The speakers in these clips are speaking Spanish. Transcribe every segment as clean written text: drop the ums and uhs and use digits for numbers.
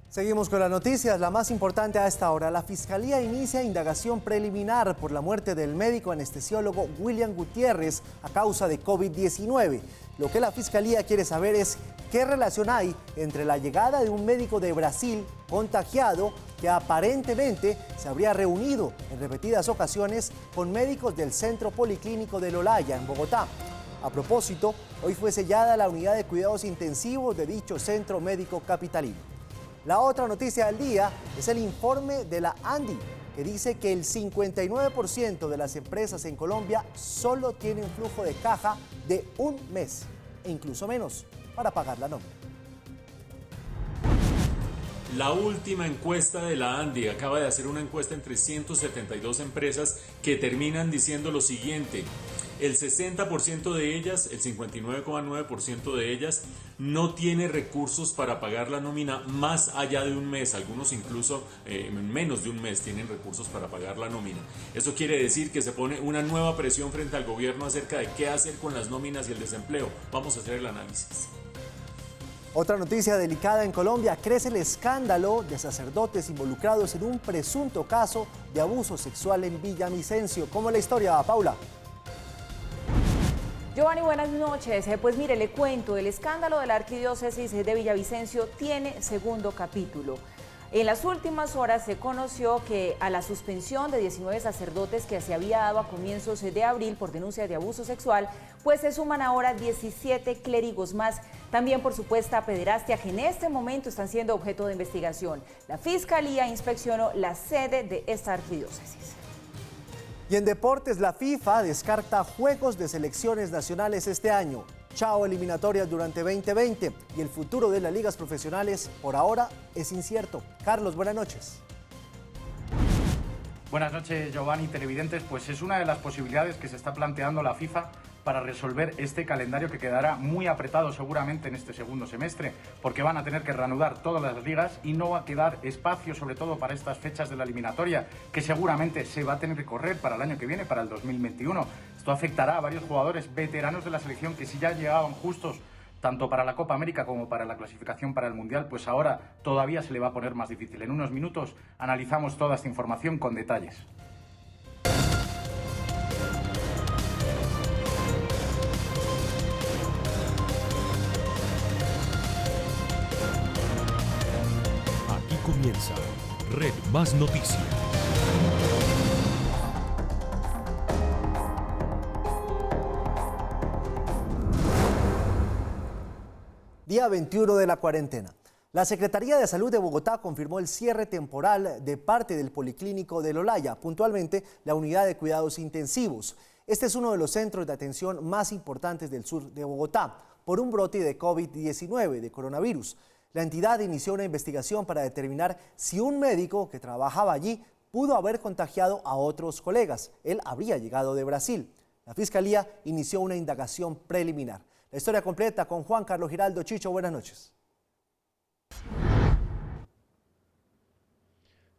Seguimos con las noticias, la más importante a esta hora. La Fiscalía inicia indagación preliminar por la muerte del médico anestesiólogo William Gutiérrez a causa de COVID-19. Lo que la Fiscalía quiere saber es qué relación hay entre la llegada de un médico de Brasil contagiado que aparentemente se habría reunido en repetidas ocasiones con médicos del Centro Policlínico del Olaya en Bogotá. A propósito, hoy fue sellada la unidad de cuidados intensivos de dicho centro médico capitalino. La otra noticia del día es el informe de la ANDI, que dice que el 59% de las empresas en Colombia solo tienen flujo de caja de un mes, e incluso menos, para pagar la nómina. La última encuesta de la ANDI acaba de hacer una encuesta entre 172 empresas que terminan diciendo lo siguiente: el 60% de ellas, el 59,9% de ellas, no tiene recursos para pagar la nómina más allá de un mes. Algunos incluso en menos de un mes tienen recursos para pagar la nómina. Eso quiere decir que se pone una nueva presión frente al gobierno acerca de qué hacer con las nóminas y el desempleo. Vamos a hacer el análisis. Otra noticia delicada en Colombia: crece el escándalo de sacerdotes involucrados en un presunto caso de abuso sexual en Villavicencio. ¿Cómo es la historia, Paula? Giovanni, buenas noches. Pues mire, le cuento, el escándalo de la arquidiócesis de Villavicencio tiene segundo capítulo. En las últimas horas se conoció que a la suspensión de 19 sacerdotes que se había dado a comienzos de abril por denuncia de abuso sexual, pues se suman ahora 17 clérigos más, también por supuesta pederastia, que en este momento están siendo objeto de investigación. La Fiscalía inspeccionó la sede de esta arquidiócesis. Y en deportes, la FIFA descarta juegos de selecciones nacionales este año. Chao eliminatorias durante 2020 y el futuro de las ligas profesionales por ahora es incierto. Carlos, buenas noches. Buenas noches, Giovanni, televidentes. Pues es una de las posibilidades que se está planteando la FIFA para resolver este calendario que quedará muy apretado seguramente en este segundo semestre, porque van a tener que reanudar todas las ligas y no va a quedar espacio, sobre todo para estas fechas de la eliminatoria, que seguramente se va a tener que correr para el año que viene, para el 2021. Esto afectará a varios jugadores veteranos de la selección que si ya llegaban justos tanto para la Copa América como para la clasificación para el Mundial, pues ahora todavía se le va a poner más difícil. En unos minutos analizamos toda esta información con detalles. Aquí comienza Red Más Noticias. Día 21 de la cuarentena. La Secretaría de Salud de Bogotá confirmó el cierre temporal de parte del Policlínico del Olaya, puntualmente la unidad de cuidados intensivos. Este es uno de los centros de atención más importantes del sur de Bogotá por un brote de COVID-19, de coronavirus. La entidad inició una investigación para determinar si un médico que trabajaba allí pudo haber contagiado a otros colegas. Él habría llegado de Brasil. La Fiscalía inició una indagación preliminar. La historia completa con Juan Carlos Giraldo. Chicho, buenas noches.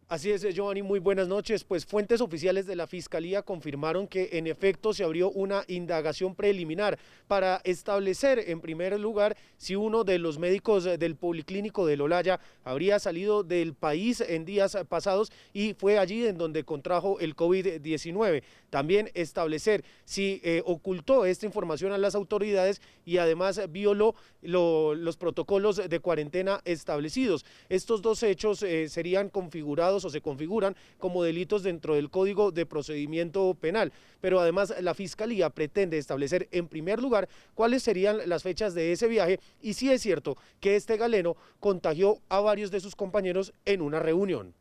Así es, Giovanni, muy buenas noches. Pues fuentes oficiales de la Fiscalía confirmaron que en efecto se abrió una indagación preliminar para establecer en primer lugar si uno de los médicos del Policlínico del Olaya habría salido del país en días pasados y fue allí en donde contrajo el COVID-19. También establecer si ocultó esta información a las autoridades y además violó los protocolos de cuarentena establecidos. Estos dos hechos serían configurados o se configuran como delitos dentro del Código de Procedimiento Penal, pero además la Fiscalía pretende establecer en primer lugar cuáles serían las fechas de ese viaje y si es cierto que este galeno contagió a varios de sus compañeros en una reunión.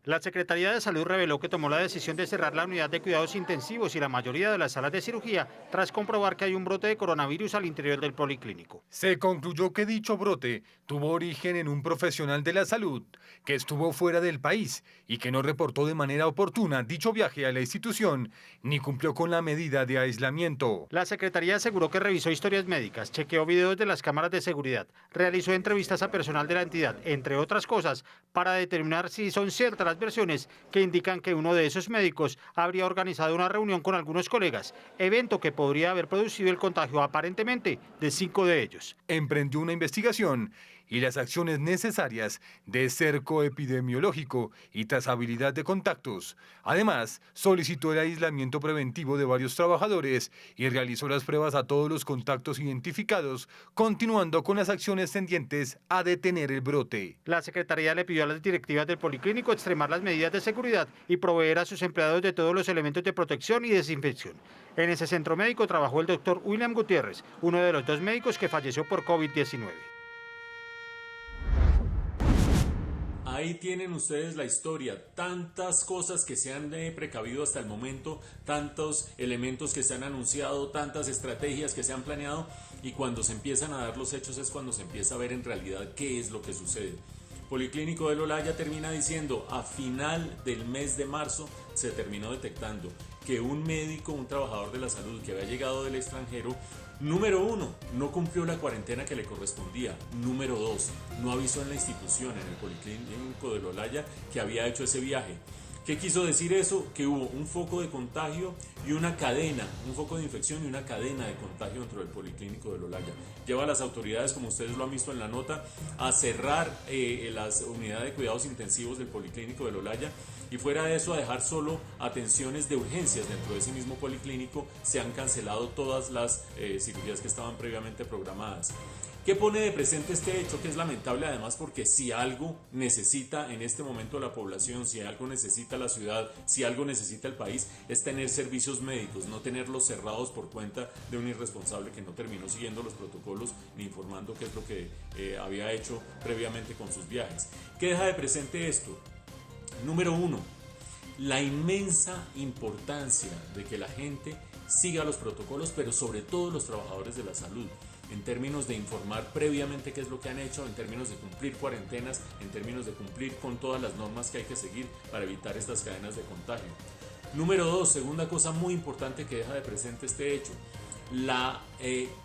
La Secretaría de Salud reveló que tomó la decisión de cerrar la unidad de cuidados intensivos y la mayoría de las salas de cirugía tras comprobar que hay un brote de coronavirus al interior del policlínico. Se concluyó que dicho brote tuvo origen en un profesional de la salud que estuvo fuera del país y que no reportó de manera oportuna dicho viaje a la institución ni cumplió con la medida de aislamiento. La Secretaría aseguró que revisó historias médicas, chequeó videos de las cámaras de seguridad, realizó entrevistas a personal de la entidad, entre otras cosas, para determinar si son ciertas las versiones que indican que uno de esos médicos habría organizado una reunión con algunos colegas, evento que podría haber producido el contagio aparentemente de 5 de ellos. Emprendió una investigación y las acciones necesarias de cerco epidemiológico y trazabilidad de contactos. Además, solicitó el aislamiento preventivo de varios trabajadores y realizó las pruebas a todos los contactos identificados, continuando con las acciones tendientes a detener el brote. La Secretaría le pidió a las directivas del Policlínico extremar las medidas de seguridad y proveer a sus empleados de todos los elementos de protección y desinfección. En ese centro médico trabajó el doctor William Gutiérrez, uno de los 2 médicos que falleció por COVID-19. Ahí tienen ustedes la historia, tantas cosas que se han precavido hasta el momento, tantos elementos que se han anunciado, tantas estrategias que se han planeado, y cuando se empiezan a dar los hechos es cuando se empieza a ver en realidad qué es lo que sucede. Policlínico del Olaya termina diciendo, a final del mes de marzo se terminó detectando que un médico, un trabajador de la salud que había llegado del extranjero, número 1, no cumplió la cuarentena que le correspondía. Número 2, no avisó en la institución, en el Policlínico del Olaya, que había hecho ese viaje. ¿Qué quiso decir eso? Que hubo un foco de contagio y una cadena, un foco de infección y una cadena de contagio dentro del Policlínico del Olaya. Lleva a las autoridades, como ustedes lo han visto en la nota, a cerrar las unidades de cuidados intensivos del Policlínico del Olaya, y fuera de eso a dejar solo atenciones de urgencias dentro de ese mismo policlínico. Se han cancelado todas las cirugías que estaban previamente programadas. ¿Qué pone de presente este hecho? Que es lamentable además, porque si algo necesita en este momento la población, si algo necesita la ciudad, si algo necesita el país, es tener servicios médicos, no tenerlos cerrados por cuenta de un irresponsable que no terminó siguiendo los protocolos ni informando qué es lo que había hecho previamente con sus viajes. ¿Qué deja de presente esto? Número 1, la inmensa importancia de que la gente siga los protocolos, pero sobre todo los trabajadores de la salud, en términos de informar previamente qué es lo que han hecho, en términos de cumplir cuarentenas, en términos de cumplir con todas las normas que hay que seguir para evitar estas cadenas de contagio. Número 2, segunda cosa muy importante que deja de presente este hecho, la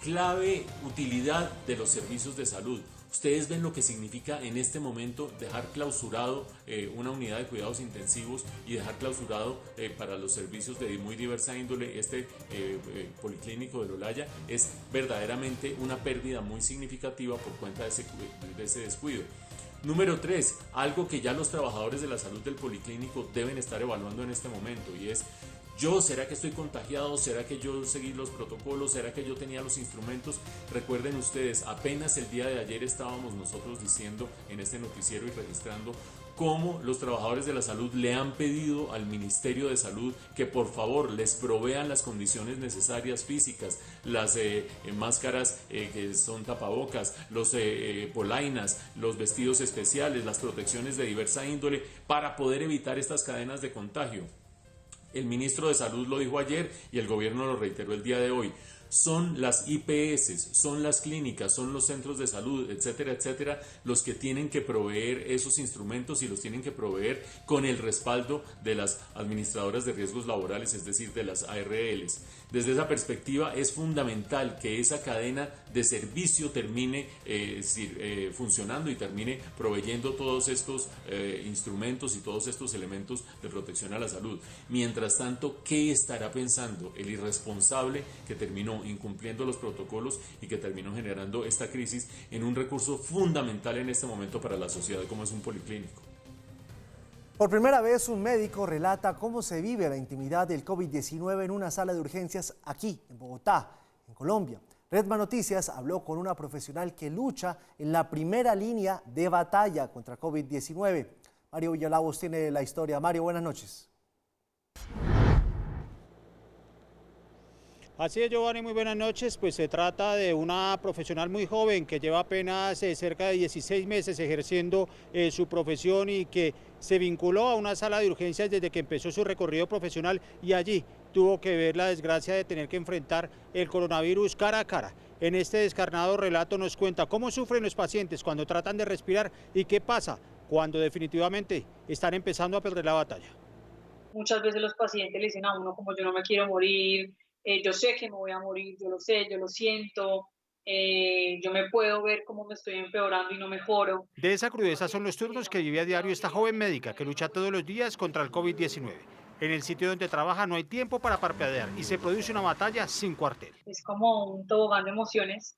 clave utilidad de los servicios de salud. Ustedes ven lo que significa en este momento dejar clausurado una unidad de cuidados intensivos y dejar clausurado para los servicios de muy diversa índole este Policlínico del Olaya. Es verdaderamente una pérdida muy significativa por cuenta de ese descuido. Número 3, algo que ya los trabajadores de la salud del Policlínico deben estar evaluando en este momento, y es: ¿será que estoy contagiado? ¿Será que yo seguí los protocolos? ¿Será que yo tenía los instrumentos? Recuerden ustedes, apenas el día de ayer estábamos nosotros diciendo en este noticiero y registrando cómo los trabajadores de la salud le han pedido al Ministerio de Salud que por favor les provean las condiciones necesarias físicas, las máscaras que son tapabocas, los polainas, los vestidos especiales, las protecciones de diversa índole para poder evitar estas cadenas de contagio. El ministro de Salud lo dijo ayer y el gobierno lo reiteró el día de hoy. Son las IPS, son las clínicas, son los centros de salud, etcétera, etcétera, los que tienen que proveer esos instrumentos y los tienen que proveer con el respaldo de las administradoras de riesgos laborales, es decir, de las ARLs. Desde esa perspectiva es fundamental que esa cadena de servicio termine funcionando y termine proveyendo todos estos instrumentos y todos estos elementos de protección a la salud. Mientras tanto, ¿qué estará pensando el irresponsable que terminó incumpliendo los protocolos y que terminó generando esta crisis en un recurso fundamental en este momento para la sociedad como es un policlínico? Por primera vez, un médico relata cómo se vive la intimidad del COVID-19 en una sala de urgencias aquí, en Bogotá, en Colombia. Red Más Noticias habló con una profesional que lucha en la primera línea de batalla contra COVID-19. Mario Villalobos tiene la historia. Mario, buenas noches. Así es, Giovanni, muy buenas noches. Pues se trata de una profesional muy joven que lleva apenas cerca de 16 meses ejerciendo su profesión y que se vinculó a una sala de urgencias desde que empezó su recorrido profesional y allí tuvo que ver la desgracia de tener que enfrentar el coronavirus cara a cara. En este descarnado relato nos cuenta cómo sufren los pacientes cuando tratan de respirar y qué pasa cuando definitivamente están empezando a perder la batalla. Muchas veces los pacientes le dicen a uno como: yo no me quiero morir, yo sé que me voy a morir, yo lo sé, yo lo siento, yo me puedo ver cómo me estoy empeorando y no mejoro. De esa crudeza son los turnos que vive a diario esta joven médica que lucha todos los días contra el COVID-19. En el sitio donde trabaja no hay tiempo para parpadear y se produce una batalla sin cuartel. Es como un tobogán de emociones,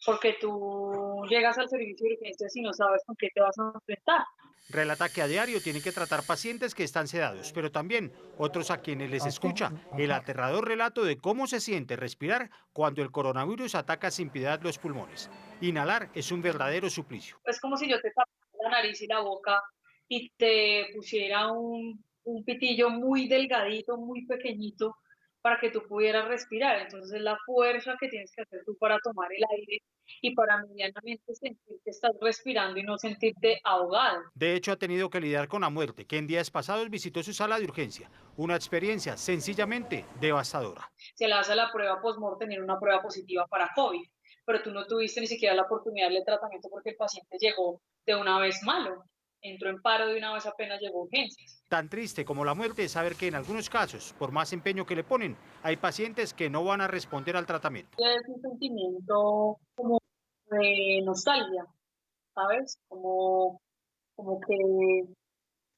porque tú llegas al servicio de urgencias y no sabes con qué te vas a enfrentar. Relata que a diario tiene que tratar pacientes que están sedados, pero también otros a quienes les escucha el aterrador relato de cómo se siente respirar cuando el coronavirus ataca sin piedad los pulmones. Inhalar es un verdadero suplicio. Es como si yo te tapara la nariz y la boca y te pusiera un pitillo muy delgadito, muy pequeñito, para que tú pudieras respirar. Entonces es la fuerza que tienes que hacer tú para tomar el aire y para medianamente sentir que estás respirando y no sentirte ahogado. De hecho, ha tenido que lidiar con la muerte, que en días pasados visitó su sala de urgencia. Una experiencia sencillamente devastadora. Se le hace la prueba post-mortem, era una prueba positiva para COVID, pero tú no tuviste ni siquiera la oportunidad de tratamiento porque el paciente llegó de una vez malo. Entró en paro de una vez apenas llegó a urgencias. Tan triste como la muerte es saber que en algunos casos, por más empeño que le ponen, hay pacientes que no van a responder al tratamiento. Es un sentimiento como de nostalgia, ¿sabes? Como que,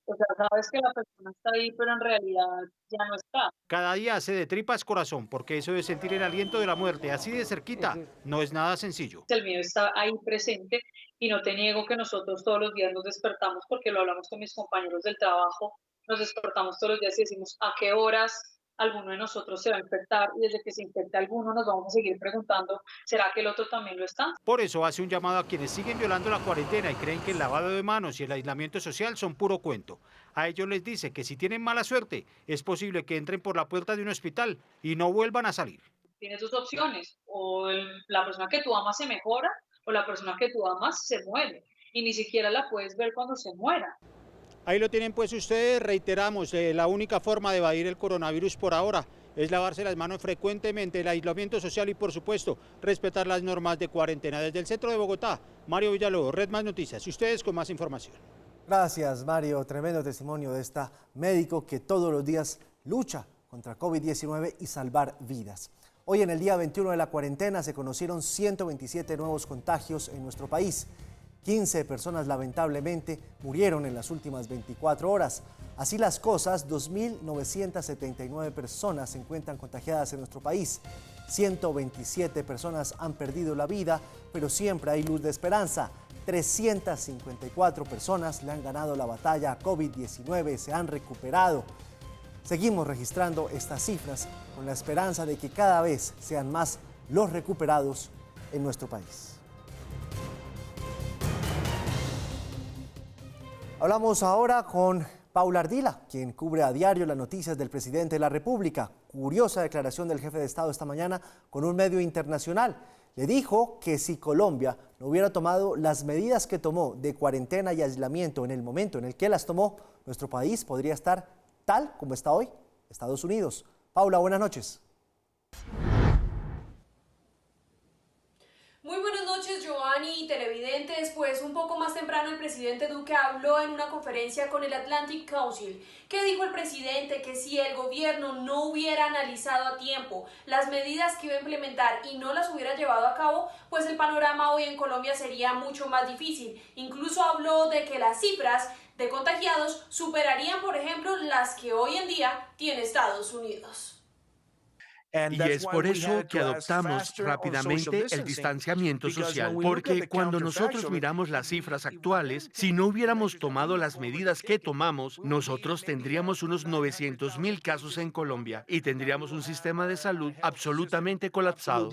o sea, sabes que la persona está ahí, pero en realidad ya no está. Cada día hace de tripas corazón, porque eso de sentir el aliento de la muerte así de cerquita no es nada sencillo. El miedo está ahí presente y no te niego que nosotros todos los días nos despertamos, porque lo hablamos con mis compañeros del trabajo, nos despertamos todos los días y decimos a qué horas alguno de nosotros se va a infectar, y desde que se infecte alguno nos vamos a seguir preguntando, ¿será que el otro también lo está? Por eso hace un llamado a quienes siguen violando la cuarentena y creen que el lavado de manos y el aislamiento social son puro cuento. A ellos les dice que si tienen mala suerte, es posible que entren por la puerta de un hospital y no vuelvan a salir. Tienes dos opciones, o la persona que tú amas se mejora, o la persona que tú amas se muere, y ni siquiera la puedes ver cuando se muera. Ahí lo tienen pues ustedes, reiteramos, la única forma de evadir el coronavirus por ahora es lavarse las manos frecuentemente, el aislamiento social y por supuesto respetar las normas de cuarentena. Desde el centro de Bogotá, Mario Villalobos, Red Más Noticias, y ustedes con más información. Gracias, Mario. Tremendo testimonio de esta médico que todos los días lucha contra COVID-19 y salvar vidas. Hoy en el día 21 de la cuarentena se conocieron 127 nuevos contagios en nuestro país. 15 personas lamentablemente murieron en las últimas 24 horas. Así las cosas, 2.979 personas se encuentran contagiadas en nuestro país. 127 personas han perdido la vida, pero siempre hay luz de esperanza. 354 personas le han ganado la batalla a COVID-19, se han recuperado. Seguimos registrando estas cifras con la esperanza de que cada vez sean más los recuperados en nuestro país. Hablamos ahora con Paula Ardila, quien cubre a diario las noticias del presidente de la República. Curiosa declaración del jefe de Estado esta mañana con un medio internacional. Le dijo que si Colombia no hubiera tomado las medidas que tomó de cuarentena y aislamiento en el momento en el que las tomó, nuestro país podría estar tal como está hoy, Estados Unidos. Paula, buenas noches. Muy buenas noches, Giovanni y televidentes. Pues un poco más temprano el presidente Duque habló en una conferencia con el Atlantic Council. ¿Qué dijo el presidente? Que si el gobierno no hubiera analizado a tiempo las medidas que iba a implementar y no las hubiera llevado a cabo, pues el panorama hoy en Colombia sería mucho más difícil. Incluso habló de que las cifras de contagiados superarían, por ejemplo, las que hoy en día tiene Estados Unidos. Y es por eso que adoptamos rápidamente el distanciamiento social, porque cuando nosotros miramos las cifras actuales, si no hubiéramos tomado las medidas que tomamos, nosotros tendríamos unos 900.000 casos en Colombia y tendríamos un sistema de salud absolutamente colapsado.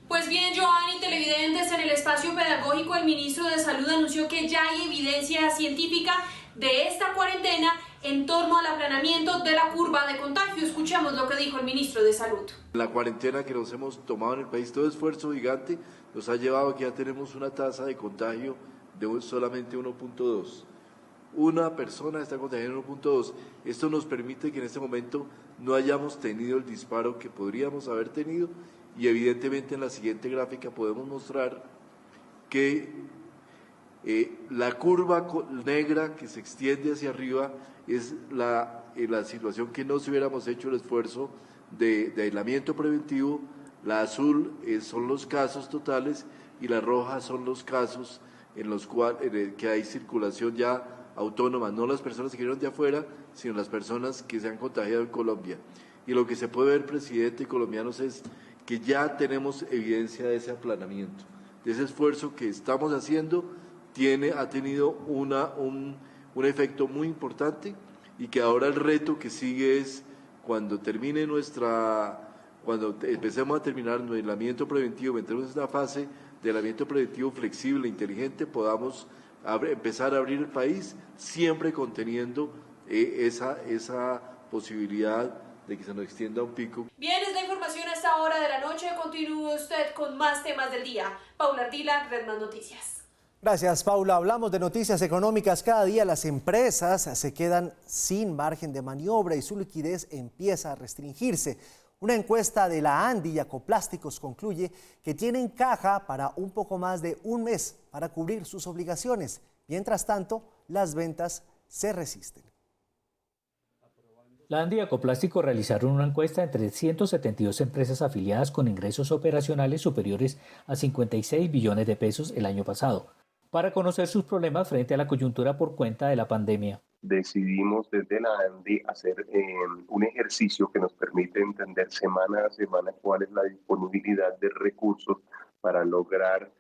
Pues bien, Giovanni, televidentes, en el espacio pedagógico el ministro de Salud anunció que ya hay evidencia científica de esta cuarentena en torno al aplanamiento de la curva de contagio. Escuchemos lo que dijo el ministro de Salud. La cuarentena que nos hemos tomado en el país, todo esfuerzo gigante, nos ha llevado a que ya tenemos una tasa de contagio de solamente 1.2. Una persona está contagiada en 1.2. Esto nos permite que en este momento no hayamos tenido el disparo que podríamos haber tenido, y evidentemente en la siguiente gráfica podemos mostrar que la curva negra que se extiende hacia arriba es la situación que no se hubiéramos hecho el esfuerzo de aislamiento preventivo. La azul son los casos totales y la roja son los casos en los cuales que hay circulación ya autónoma, no las personas que vinieron de afuera, sino las personas que se han contagiado en Colombia. Y lo que se puede ver, presidente y colombianos, es que ya tenemos evidencia de ese aplanamiento, de ese esfuerzo que estamos haciendo, ha tenido un efecto muy importante, y que ahora el reto que sigue es cuando empecemos a terminar nuestro aislamiento preventivo, entremos en esta fase de aislamiento preventivo flexible, inteligente, podamos empezar a abrir el país, siempre conteniendo esa posibilidad de que se nos extienda un pico. Bien, es la información a esta hora de la noche. Continúe usted con más temas del día. Paula Ardila, Red Más Noticias. Gracias, Paula. Hablamos de noticias económicas. Cada día las empresas se quedan sin margen de maniobra y su liquidez empieza a restringirse. Una encuesta de la ANDI y Acoplásticos concluye que tienen caja para un poco más de un mes para cubrir sus obligaciones. Mientras tanto, las ventas se resisten. La ANDI y Acoplásticos realizaron una encuesta entre 172 empresas afiliadas con ingresos operacionales superiores a 56 billones de pesos el año pasado, para conocer sus problemas frente a la coyuntura por cuenta de la pandemia. Decidimos desde la ANDI hacer un ejercicio que nos permite entender semana a semana cuál es la disponibilidad de recursos para lograr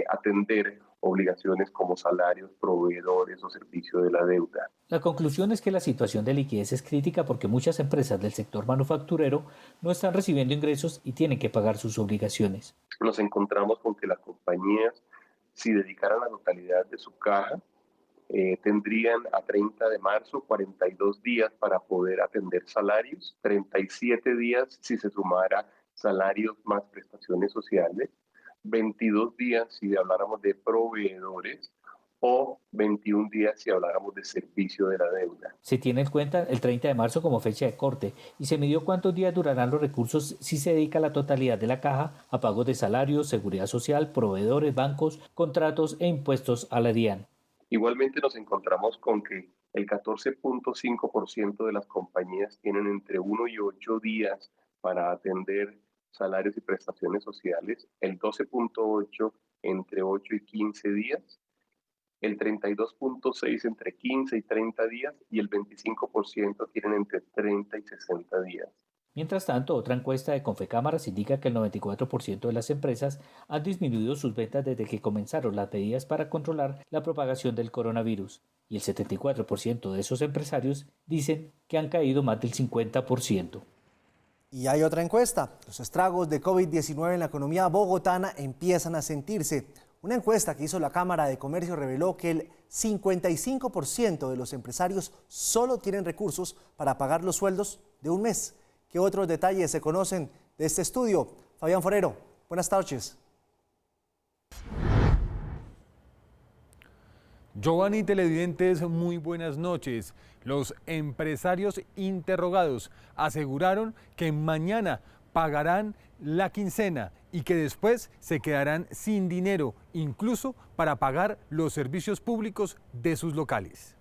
atender obligaciones como salarios, proveedores o servicio de la deuda. La conclusión es que la situación de liquidez es crítica porque muchas empresas del sector manufacturero no están recibiendo ingresos y tienen que pagar sus obligaciones. Nos encontramos con que las compañías, si dedicaran la totalidad de su caja, tendrían a 30 de marzo 42 días para poder atender salarios, 37 días si se sumara salarios más prestaciones sociales, 22 días si habláramos de proveedores o 21 días si habláramos de servicio de la deuda. Se tiene en cuenta el 30 de marzo como fecha de corte y se midió cuántos días durarán los recursos si se dedica la totalidad de la caja a pagos de salarios, seguridad social, proveedores, bancos, contratos e impuestos a la DIAN. Igualmente nos encontramos con que el 14.5% de las compañías tienen entre 1 y 8 días para atender salarios y prestaciones sociales, el 12.8% entre 8 y 15 días, el 32.6% entre 15 y 30 días y el 25% tienen entre 30 y 60 días. Mientras tanto, otra encuesta de Confecámaras indica que el 94% de las empresas han disminuido sus ventas desde que comenzaron las medidas para controlar la propagación del coronavirus y el 74% de esos empresarios dicen que han caído más del 50%. Y hay otra encuesta. Los estragos de COVID-19 en la economía bogotana empiezan a sentirse. Una encuesta que hizo la Cámara de Comercio reveló que el 55% de los empresarios solo tienen recursos para pagar los sueldos de un mes. ¿Qué otros detalles se conocen de este estudio? Fabián Forero, buenas noches. Giovanni, televidentes, muy buenas noches. Los empresarios interrogados aseguraron que mañana pagarán la quincena y que después se quedarán sin dinero, incluso para pagar los servicios públicos de sus locales.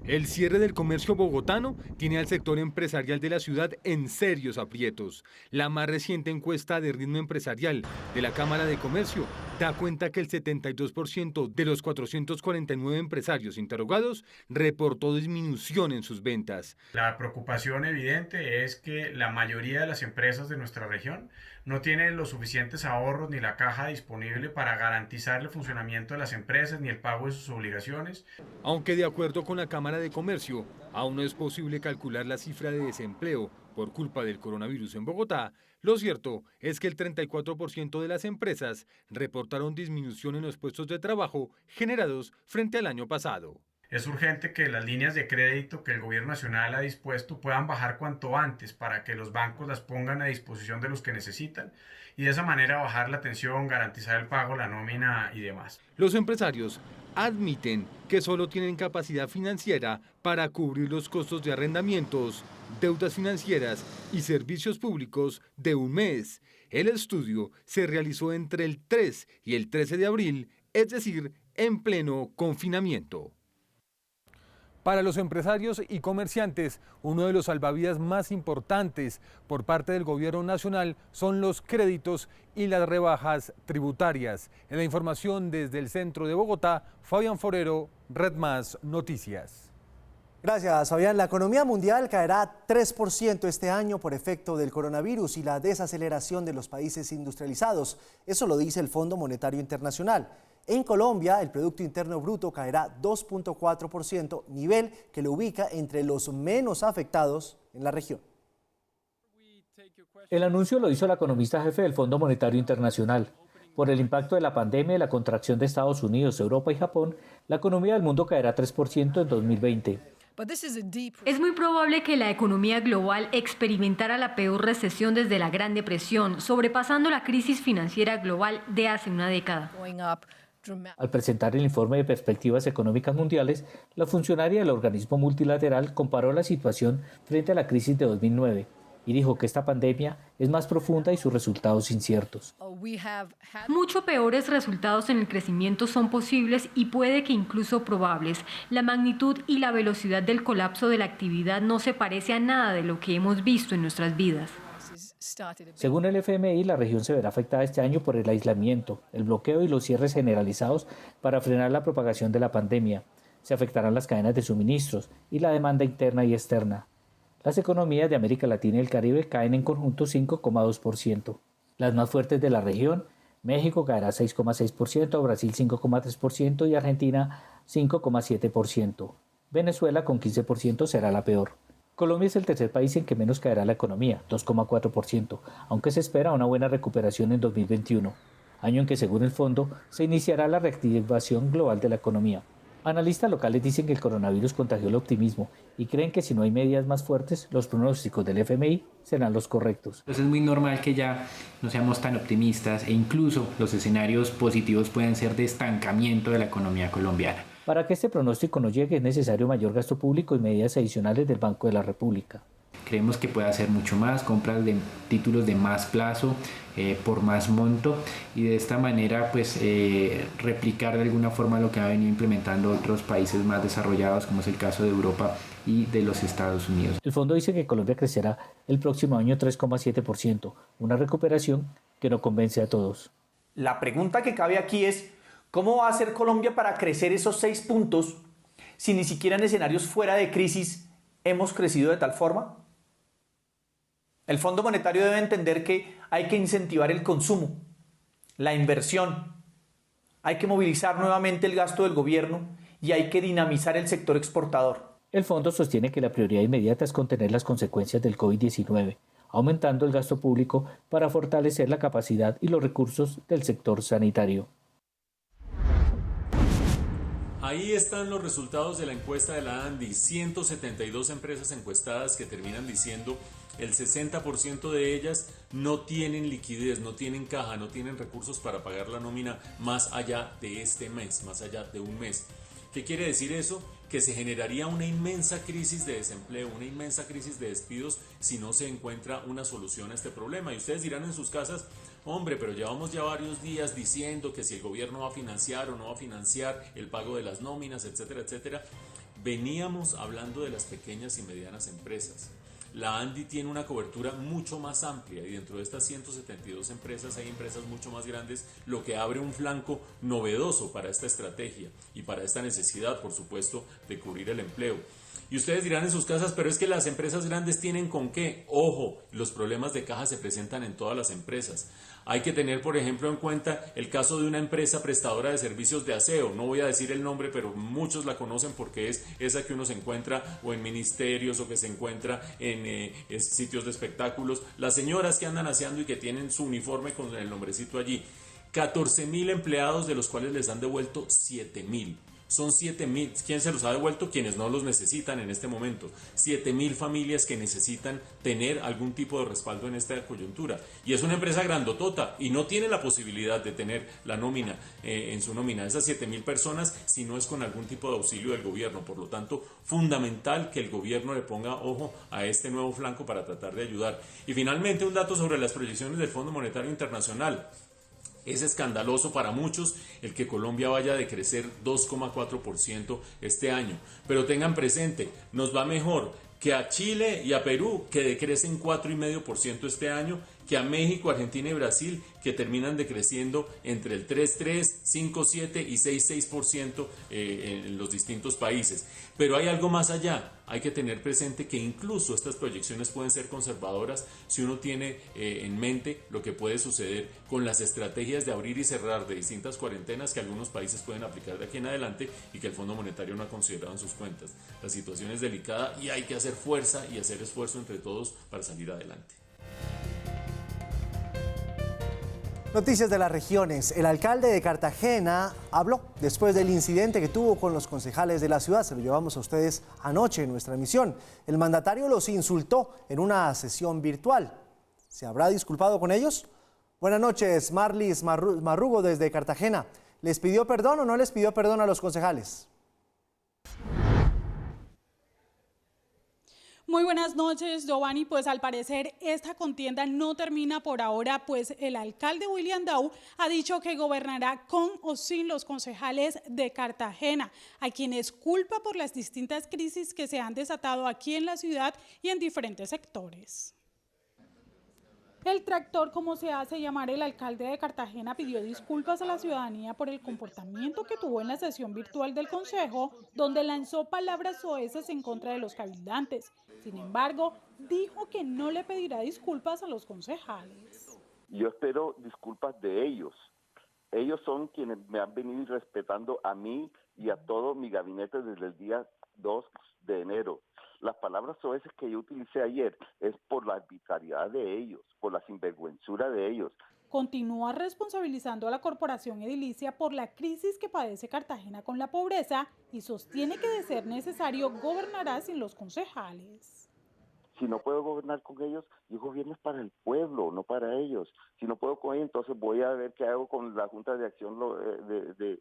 El cierre del comercio bogotano tiene al sector empresarial de la ciudad en serios aprietos. La más reciente encuesta de ritmo empresarial de la Cámara de Comercio da cuenta que el 72% de los 449 empresarios interrogados reportó disminución en sus ventas. La preocupación evidente es que la mayoría de las empresas de nuestra región no tienen los suficientes ahorros ni la caja disponible para garantizar el funcionamiento de las empresas ni el pago de sus obligaciones. Aunque de acuerdo con la Cámara de Comercio, aún no es posible calcular la cifra de desempleo por culpa del coronavirus en Bogotá, lo cierto es que el 34% de las empresas reportaron disminución en los puestos de trabajo generados frente al año pasado. Es urgente que las líneas de crédito que el gobierno nacional ha dispuesto puedan bajar cuanto antes para que los bancos las pongan a disposición de los que necesitan y de esa manera bajar la tensión, garantizar el pago, la nómina y demás. Los empresarios admiten que solo tienen capacidad financiera para cubrir los costos de arrendamientos, deudas financieras y servicios públicos de un mes. El estudio se realizó entre el 3 y el 13 de abril, es decir, en pleno confinamiento. Para los empresarios y comerciantes, uno de los salvavidas más importantes por parte del gobierno nacional son los créditos y las rebajas tributarias. En la información desde el centro de Bogotá, Fabián Forero, Red Más Noticias. Gracias, Fabián. La economía mundial caerá 3% este año por efecto del coronavirus y la desaceleración de los países industrializados. Eso lo dice el Fondo Monetario Internacional. En Colombia, el Producto Interno Bruto caerá 2.4%, nivel que lo ubica entre los menos afectados en la región. El anuncio lo hizo la economista jefe del Fondo Monetario Internacional. Por el impacto de la pandemia y la contracción de Estados Unidos, Europa y Japón, la economía del mundo caerá 3% en 2020. Es muy probable que la economía global experimentara la peor recesión desde la Gran Depresión, sobrepasando la crisis financiera global de hace una década. Al presentar el informe de perspectivas económicas mundiales, la funcionaria del organismo multilateral comparó la situación frente a la crisis de 2009 y dijo que esta pandemia es más profunda y sus resultados inciertos. Mucho peores resultados en el crecimiento son posibles y puede que incluso probables. La magnitud y la velocidad del colapso de la actividad no se parece a nada de lo que hemos visto en nuestras vidas. Según el FMI, la región se verá afectada este año por el aislamiento, el bloqueo y los cierres generalizados para frenar la propagación de la pandemia. Se afectarán las cadenas de suministros y la demanda interna y externa. Las economías de América Latina y el Caribe caen en conjunto 5,2%. Las más fuertes de la región, México caerá 6,6%, Brasil 5,3% y Argentina 5,7%. Venezuela con 15% será la peor. Colombia es el tercer país en que menos caerá la economía, 2,4%, aunque se espera una buena recuperación en 2021, año en que según el fondo se iniciará la reactivación global de la economía. Analistas locales dicen que el coronavirus contagió el optimismo y creen que si no hay medidas más fuertes, los pronósticos del FMI serán los correctos. Entonces es muy normal que ya no seamos tan optimistas e incluso los escenarios positivos pueden ser de estancamiento de la economía colombiana. Para que este pronóstico no llegue es necesario mayor gasto público y medidas adicionales del Banco de la República. Creemos que puede hacer mucho más, compras de títulos de más plazo, por más monto y de esta manera pues replicar de alguna forma lo que han venido implementando otros países más desarrollados como es el caso de Europa y de los Estados Unidos. El fondo dice que Colombia crecerá el próximo año 3,7%, una recuperación que no convence a todos. La pregunta que cabe aquí es ¿cómo va a hacer Colombia para crecer esos 6 puntos si ni siquiera en escenarios fuera de crisis hemos crecido de tal forma? El Fondo Monetario debe entender que hay que incentivar el consumo, la inversión, hay que movilizar nuevamente el gasto del gobierno y hay que dinamizar el sector exportador. El fondo sostiene que la prioridad inmediata es contener las consecuencias del COVID-19, aumentando el gasto público para fortalecer la capacidad y los recursos del sector sanitario. Ahí están los resultados de la encuesta de la ANDI, 172 empresas encuestadas que terminan diciendo el 60% de ellas no tienen liquidez, no tienen caja, no tienen recursos para pagar la nómina más allá de este mes, más allá de un mes. ¿Qué quiere decir eso? Que se generaría una inmensa crisis de desempleo, una inmensa crisis de despidos si no se encuentra una solución a este problema. Y ustedes dirán en sus casas, hombre, pero llevamos ya varios días diciendo que si el gobierno va a financiar o no va a financiar el pago de las nóminas, etcétera, etcétera. Veníamos hablando de las pequeñas y medianas empresas. La ANDI tiene una cobertura mucho más amplia y dentro de estas 172 empresas hay empresas mucho más grandes, lo que abre un flanco novedoso para esta estrategia y para esta necesidad, por supuesto, de cubrir el empleo. Y ustedes dirán en sus casas, pero es que las empresas grandes tienen con qué. Ojo, los problemas de caja se presentan en todas las empresas. Hay que tener, por ejemplo, en cuenta el caso de una empresa prestadora de servicios de aseo. No voy a decir el nombre, pero muchos la conocen porque es esa que uno se encuentra o en ministerios o que se encuentra en sitios de espectáculos. Las señoras que andan aseando y que tienen su uniforme con el nombrecito allí. 14,000 empleados, de los cuales les han devuelto 7,000. Son 7,000. ¿Quién se los ha devuelto? Quienes no los necesitan en este momento. 7,000 familias que necesitan tener algún tipo de respaldo en esta coyuntura. Y es una empresa grandotota y no tiene la posibilidad de tener la nómina en su nómina. Esas 7,000 personas, si no es con algún tipo de auxilio del gobierno. Por lo tanto, fundamental que el gobierno le ponga ojo a este nuevo flanco para tratar de ayudar. Y finalmente, un dato sobre las proyecciones del Fondo Monetario Internacional. Es escandaloso para muchos el que Colombia vaya a decrecer 2,4% este año, pero tengan presente, nos va mejor que a Chile y a Perú, que decrecen 4,5% este año, que a México, Argentina y Brasil, que terminan decreciendo entre el 3,3, 5,7 y 6,6% en los distintos países. Pero hay algo más allá. Hay que tener presente que incluso estas proyecciones pueden ser conservadoras si uno tiene en mente lo que puede suceder con las estrategias de abrir y cerrar de distintas cuarentenas que algunos países pueden aplicar de aquí en adelante y que el Fondo Monetario no ha considerado en sus cuentas. La situación es delicada y hay que hacer fuerza y hacer esfuerzo entre todos para salir adelante. Noticias de las regiones. El alcalde de Cartagena habló después del incidente que tuvo con los concejales de la ciudad. Se lo llevamos a ustedes anoche en nuestra emisión. El mandatario los insultó en una sesión virtual. ¿Se habrá disculpado con ellos? Buenas noches, Marlis Marrugo desde Cartagena. ¿Les pidió perdón o no les pidió perdón a los concejales? Muy buenas noches, Giovanni. Pues al parecer esta contienda no termina por ahora, pues el alcalde William Daú ha dicho que gobernará con o sin los concejales de Cartagena, a quienes culpa por las distintas crisis que se han desatado aquí en la ciudad y en diferentes sectores. El tractor, como se hace llamar el alcalde de Cartagena, pidió disculpas a la ciudadanía por el comportamiento que tuvo en la sesión virtual del Consejo, donde lanzó palabras soeces en contra de los cabildantes. Sin embargo, dijo que no le pedirá disculpas a los concejales. Yo espero disculpas de ellos. Ellos son quienes me han venido respetando a mí y a todo mi gabinete desde el día 2 de enero. Las palabras soeces que yo utilicé ayer es por la arbitrariedad de ellos, por la sinvergüenzura de ellos. Continúa responsabilizando a la corporación edilicia por la crisis que padece Cartagena con la pobreza y sostiene que de ser necesario gobernará sin los concejales. Si no puedo gobernar con ellos, yo gobierno para el pueblo, no para ellos. Si no puedo con ellos, entonces voy a ver qué hago con la Junta de Acción de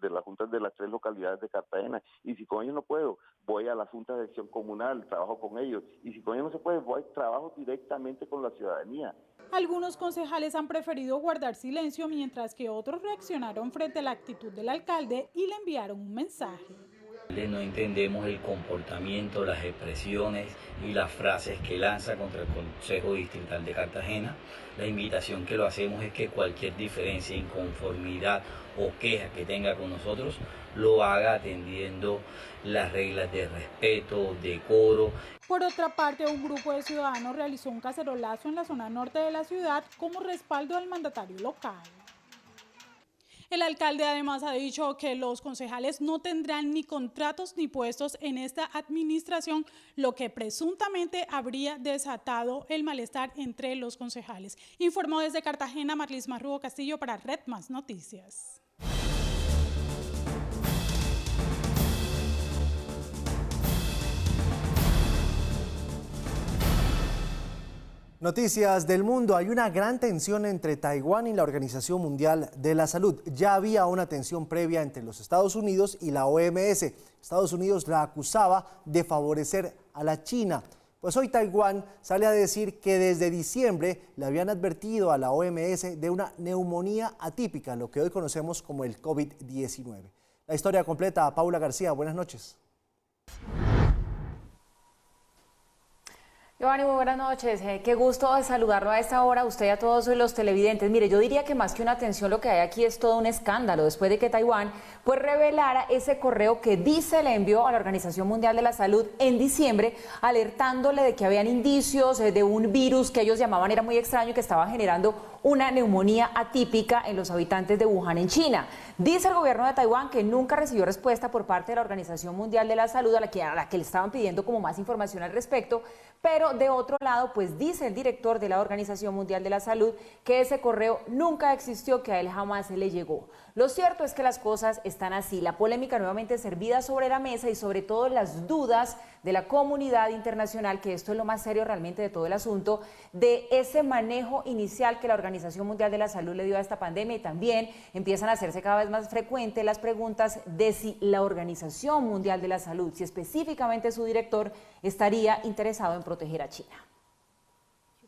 las juntas de las 3 localidades de Cartagena. Y si con ellos no puedo, voy a la Junta de Acción Comunal, trabajo con ellos. Y si con ellos no se puede, trabajo directamente con la ciudadanía. Algunos concejales han preferido guardar silencio, mientras que otros reaccionaron frente a la actitud del alcalde y le enviaron un mensaje. No entendemos el comportamiento, las expresiones y las frases que lanza contra el Consejo Distrital de Cartagena. La invitación que lo hacemos es que cualquier diferencia, inconformidad o queja que tenga con nosotros lo haga atendiendo las reglas de respeto, decoro. Por otra parte, un grupo de ciudadanos realizó un cacerolazo en la zona norte de la ciudad como respaldo al mandatario local. El alcalde además ha dicho que los concejales no tendrán ni contratos ni puestos en esta administración, lo que presuntamente habría desatado el malestar entre los concejales. Informó desde Cartagena Marlis Marrugo Castillo para Red Más Noticias. Noticias del mundo. Hay una gran tensión entre Taiwán y la Organización Mundial de la Salud. Ya había una tensión previa entre los Estados Unidos y la OMS. Estados Unidos la acusaba de favorecer a la China. Pues hoy Taiwán sale a decir que desde diciembre le habían advertido a la OMS de una neumonía atípica, lo que hoy conocemos como el COVID-19. La historia completa a Paula García. Buenas noches. Giovanni, muy buenas noches. Qué gusto saludarlo a esta hora, usted y a todos los televidentes. Mire, yo diría que más que una tensión, lo que hay aquí es todo un escándalo, después de que Taiwán pues revelara ese correo que dice le envió a la Organización Mundial de la Salud en diciembre, alertándole de que habían indicios de un virus que ellos llamaban era muy extraño y que estaba generando una neumonía atípica en los habitantes de Wuhan, en China. Dice el gobierno de Taiwán que nunca recibió respuesta por parte de la Organización Mundial de la Salud, a la que le estaban pidiendo como más información al respecto, pero de otro lado, pues dice el director de la Organización Mundial de la Salud que ese correo nunca existió, que a él jamás le llegó. Lo cierto es que las cosas están así, la polémica nuevamente servida sobre la mesa y sobre todo las dudas de la comunidad internacional, que esto es lo más serio realmente de todo el asunto, de ese manejo inicial que la Organización Mundial de la Salud le dio a esta pandemia, y también empiezan a hacerse cada vez más frecuentes las preguntas de si la Organización Mundial de la Salud, si específicamente su director, estaría interesado en proteger a China.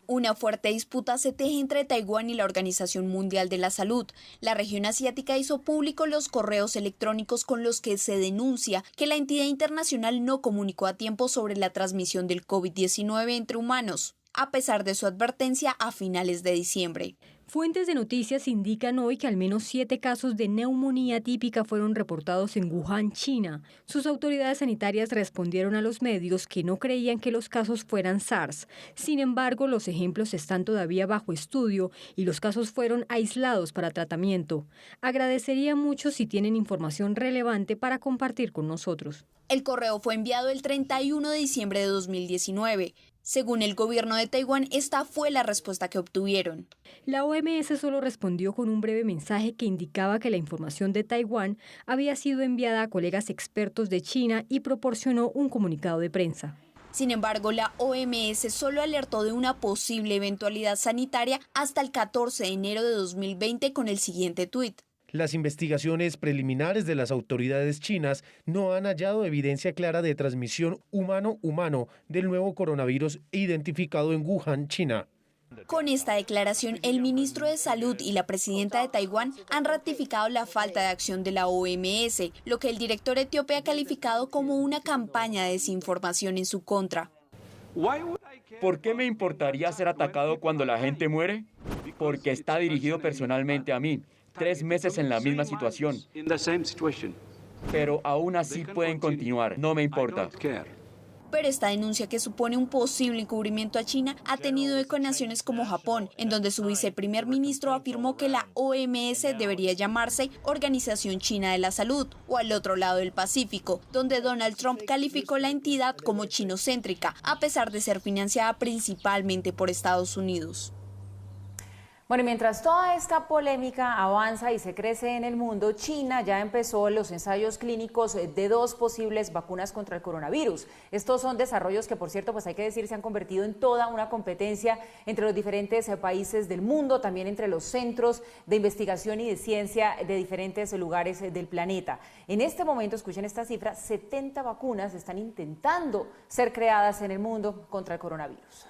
Una fuerte disputa se teje entre Taiwán y la Organización Mundial de la Salud. La región asiática hizo público los correos electrónicos con los que se denuncia que la entidad internacional no comunicó a tiempo sobre la transmisión del COVID-19 entre humanos. a pesar de su advertencia a finales de diciembre. Fuentes de noticias indican hoy que al menos 7 casos de neumonía típica fueron reportados en Wuhan, China. Sus autoridades sanitarias respondieron a los medios que no creían que los casos fueran SARS. Sin embargo, los ejemplos están todavía bajo estudio y los casos fueron aislados para tratamiento. Agradecería mucho si tienen información relevante para compartir con nosotros. El correo fue enviado el 31 de diciembre de 2019. Según el gobierno de Taiwán, esta fue la respuesta que obtuvieron. La OMS solo respondió con un breve mensaje que indicaba que la información de Taiwán había sido enviada a colegas expertos de China y proporcionó un comunicado de prensa. Sin embargo, la OMS solo alertó de una posible eventualidad sanitaria hasta el 14 de enero de 2020 con el siguiente tuit. Las investigaciones preliminares de las autoridades chinas no han hallado evidencia clara de transmisión humano-humano del nuevo coronavirus identificado en Wuhan, China. Con esta declaración, el ministro de Salud y la presidenta de Taiwán han ratificado la falta de acción de la OMS, lo que el director etíope ha calificado como una campaña de desinformación en su contra. ¿Por qué me importaría ser atacado cuando la gente muere? Porque está dirigido personalmente a mí. 3 meses en la misma situación. Pero aún así pueden continuar, no me importa. Pero esta denuncia, que supone un posible encubrimiento a China, ha tenido eco en naciones como Japón, en donde su viceprimer ministro afirmó que la OMS debería llamarse Organización China de la Salud, o al otro lado del Pacífico, donde Donald Trump calificó la entidad como chinocéntrica, a pesar de ser financiada principalmente por Estados Unidos. Bueno, y mientras toda esta polémica avanza y se crece en el mundo, China ya empezó los ensayos clínicos de 2 posibles vacunas contra el coronavirus. Estos son desarrollos que, por cierto, pues hay que decir, se han convertido en toda una competencia entre los diferentes países del mundo, también entre los centros de investigación y de ciencia de diferentes lugares del planeta. En este momento, escuchen esta cifra, 70 vacunas están intentando ser creadas en el mundo contra el coronavirus.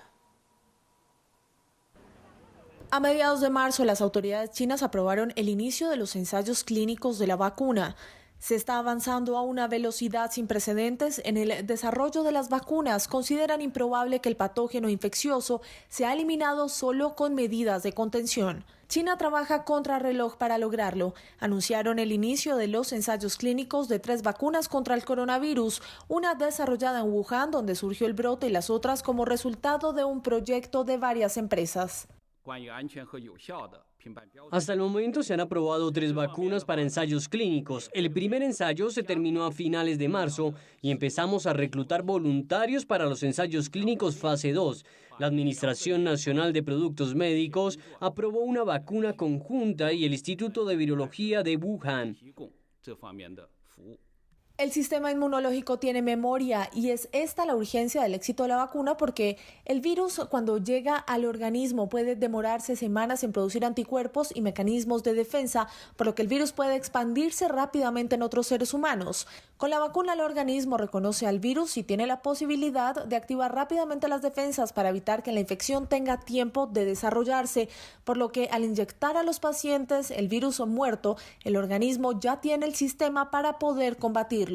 A mediados de marzo, las autoridades chinas aprobaron el inicio de los ensayos clínicos de la vacuna. Se está avanzando a una velocidad sin precedentes en el desarrollo de las vacunas. Consideran improbable que el patógeno infeccioso sea eliminado solo con medidas de contención. China trabaja contrarreloj para lograrlo. Anunciaron el inicio de los ensayos clínicos de 3 vacunas contra el coronavirus, una desarrollada en Wuhan, donde surgió el brote, y las otras como resultado de un proyecto de varias empresas. Hasta el momento se han aprobado 3 vacunas para ensayos clínicos. El primer ensayo se terminó a finales de marzo y empezamos a reclutar voluntarios para los ensayos clínicos fase 2. La Administración Nacional de Productos Médicos aprobó una vacuna conjunta y el Instituto de Virología de Wuhan. El sistema inmunológico tiene memoria y es esta la urgencia del éxito de la vacuna, porque el virus, cuando llega al organismo, puede demorarse semanas en producir anticuerpos y mecanismos de defensa, por lo que el virus puede expandirse rápidamente en otros seres humanos. Con la vacuna, el organismo reconoce al virus y tiene la posibilidad de activar rápidamente las defensas para evitar que la infección tenga tiempo de desarrollarse, por lo que al inyectar a los pacientes el virus muerto, el organismo ya tiene el sistema para poder combatirlo.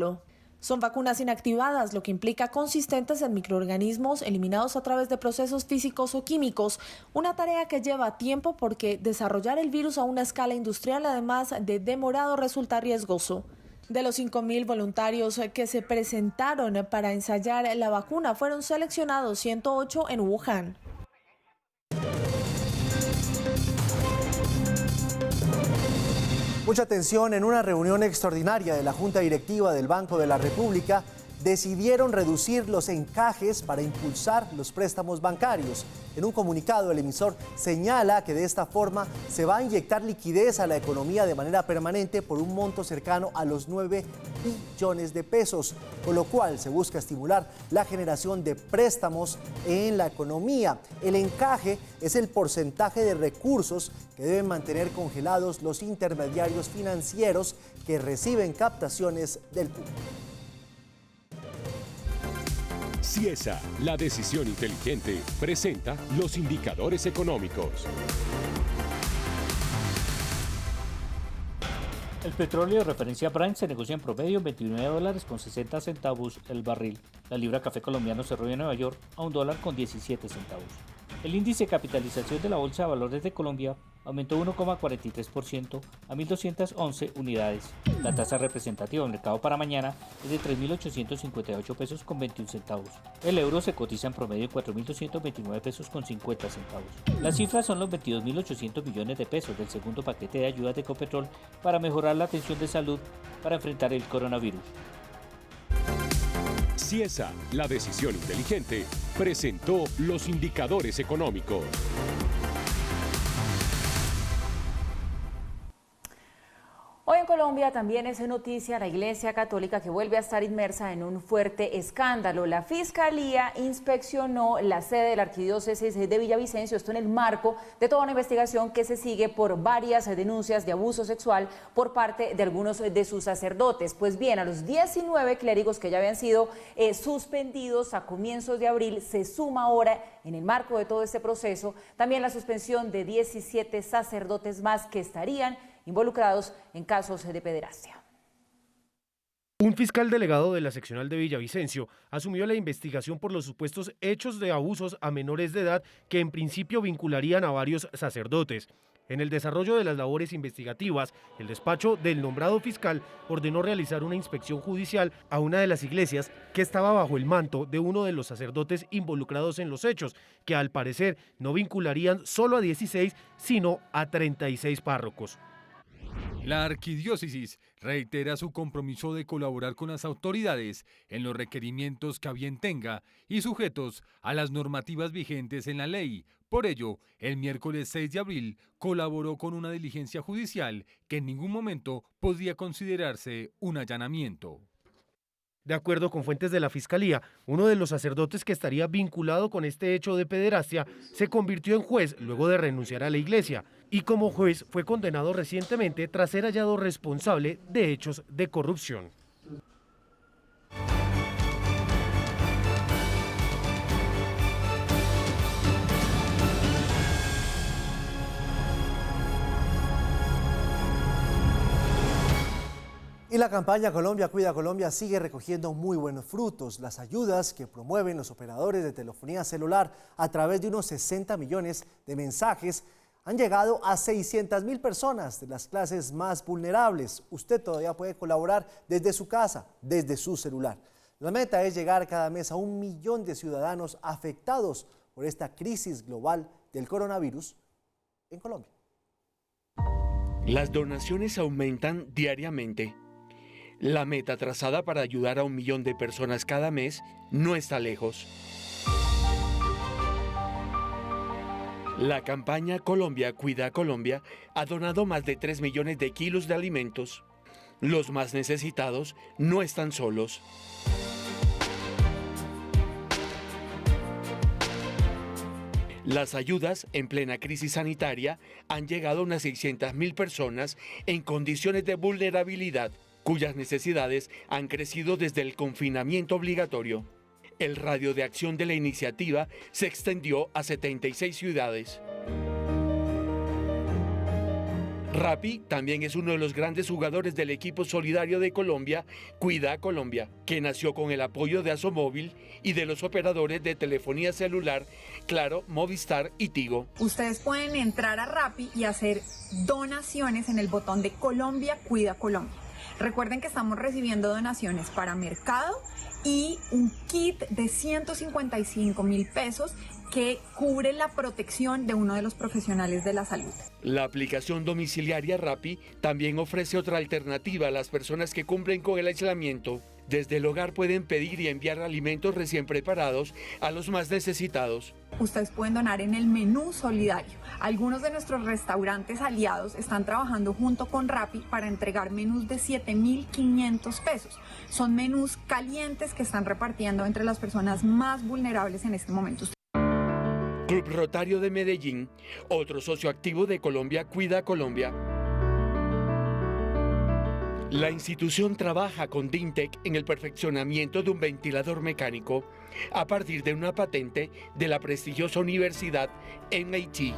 Son vacunas inactivadas, lo que implica consistentes en microorganismos eliminados a través de procesos físicos o químicos, una tarea que lleva tiempo porque desarrollar el virus a una escala industrial, además de demorado, resulta riesgoso. De los 5.000 voluntarios que se presentaron para ensayar la vacuna, fueron seleccionados 108 en Wuhan. Mucha atención. En una reunión extraordinaria de la Junta Directiva del Banco de la República, decidieron reducir los encajes para impulsar los préstamos bancarios. En un comunicado, el emisor señala que de esta forma se va a inyectar liquidez a la economía de manera permanente por un monto cercano a los 9 billones de pesos, con lo cual se busca estimular la generación de préstamos en la economía. El encaje es el porcentaje de recursos que deben mantener congelados los intermediarios financieros que reciben captaciones del público. Ciesa, la decisión inteligente, presenta los indicadores económicos. El petróleo de referencia Brent se negocia en promedio $29.60 el barril. La libra café colombiano cerró en Nueva York a $1.17. El índice de capitalización de la Bolsa de Valores de Colombia aumentó 1,43% a 1.211 unidades. La tasa representativa del mercado para mañana es de 3.858 pesos con 21 centavos. El euro se cotiza en promedio en 4.229 pesos con 50 centavos. Las cifras son los 22.800 millones de pesos del segundo paquete de ayudas de Ecopetrol para mejorar la atención de salud para enfrentar el coronavirus. Ciesa, la decisión inteligente, presentó los indicadores económicos. Hoy en Colombia también es noticia la Iglesia Católica, que vuelve a estar inmersa en un fuerte escándalo. La Fiscalía inspeccionó la sede de la Arquidiócesis de Villavicencio, esto en el marco de toda una investigación que se sigue por varias denuncias de abuso sexual por parte de algunos de sus sacerdotes. Pues bien, a los 19 clérigos que ya habían sido suspendidos a comienzos de abril, se suma ahora, en el marco de todo este proceso, también la suspensión de 17 sacerdotes más que estarían involucrados en casos de pederastia. Un fiscal delegado de la seccional de Villavicencio asumió la investigación por los supuestos hechos de abusos a menores de edad que en principio vincularían a varios sacerdotes. En el desarrollo de las labores investigativas, el despacho del nombrado fiscal ordenó realizar una inspección judicial a una de las iglesias que estaba bajo el manto de uno de los sacerdotes involucrados en los hechos, que al parecer no vincularían solo a 16, sino a 36 párrocos. La arquidiócesis reitera su compromiso de colaborar con las autoridades en los requerimientos que a bien tenga y sujetos a las normativas vigentes en la ley. Por ello, el miércoles 6 de abril colaboró con una diligencia judicial que en ningún momento podía considerarse un allanamiento. De acuerdo con fuentes de la Fiscalía, uno de los sacerdotes que estaría vinculado con este hecho de pederastia se convirtió en juez luego de renunciar a la iglesia y como juez fue condenado recientemente tras ser hallado responsable de hechos de corrupción. Y la campaña Colombia Cuida Colombia sigue recogiendo muy buenos frutos. Las ayudas que promueven los operadores de telefonía celular a través de unos 60 millones de mensajes han llegado a 600.000 personas de las clases más vulnerables. Usted todavía puede colaborar desde su casa, desde su celular. La meta es llegar cada mes a 1 millón de ciudadanos afectados por esta crisis global del coronavirus en Colombia. Las donaciones aumentan diariamente. La meta trazada para ayudar a 1 millón de personas cada mes no está lejos. La campaña Colombia Cuida Colombia ha donado más de 3 millones de kilos de alimentos. Los más necesitados no están solos. Las ayudas en plena crisis sanitaria han llegado a unas 600.000 personas en condiciones de vulnerabilidad, cuyas necesidades han crecido desde el confinamiento obligatorio. El radio de acción de la iniciativa se extendió a 76 ciudades. Rappi también es uno de los grandes jugadores del equipo solidario de Colombia, Cuida Colombia, que nació con el apoyo de Asomóvil y de los operadores de telefonía celular Claro, Movistar y Tigo. Ustedes pueden entrar a Rappi y hacer donaciones en el botón de Colombia Cuida Colombia. Recuerden que estamos recibiendo donaciones para mercado y un kit de 155.000 pesos que cubre la protección de uno de los profesionales de la salud. La aplicación domiciliaria Rappi también ofrece otra alternativa a las personas que cumplen con el aislamiento. Desde el hogar pueden pedir y enviar alimentos recién preparados a los más necesitados. Ustedes pueden donar en el menú solidario. Algunos de nuestros restaurantes aliados están trabajando junto con Rappi para entregar menús de 7.500 pesos. Son menús calientes que están repartiendo entre las personas más vulnerables en este momento. Club Rotario de Medellín, otro socio activo de Colombia Cuida Colombia. La institución trabaja con Dintec en el perfeccionamiento de un ventilador mecánico a partir de una patente de la prestigiosa universidad MIT.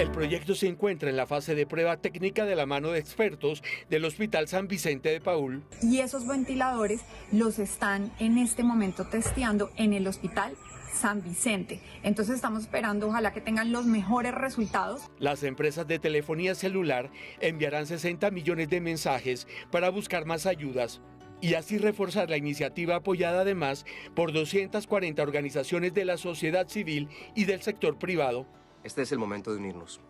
El proyecto se encuentra en la fase de prueba técnica de la mano de expertos del Hospital San Vicente de Paúl. Y esos ventiladores los están en este momento testeando en el Hospital San Vicente. Entonces estamos esperando, ojalá que tengan los mejores resultados. Las empresas de telefonía celular enviarán 60 millones de mensajes para buscar más ayudas y así reforzar la iniciativa apoyada además por 240 organizaciones de la sociedad civil y del sector privado. Este es el momento de unirnos.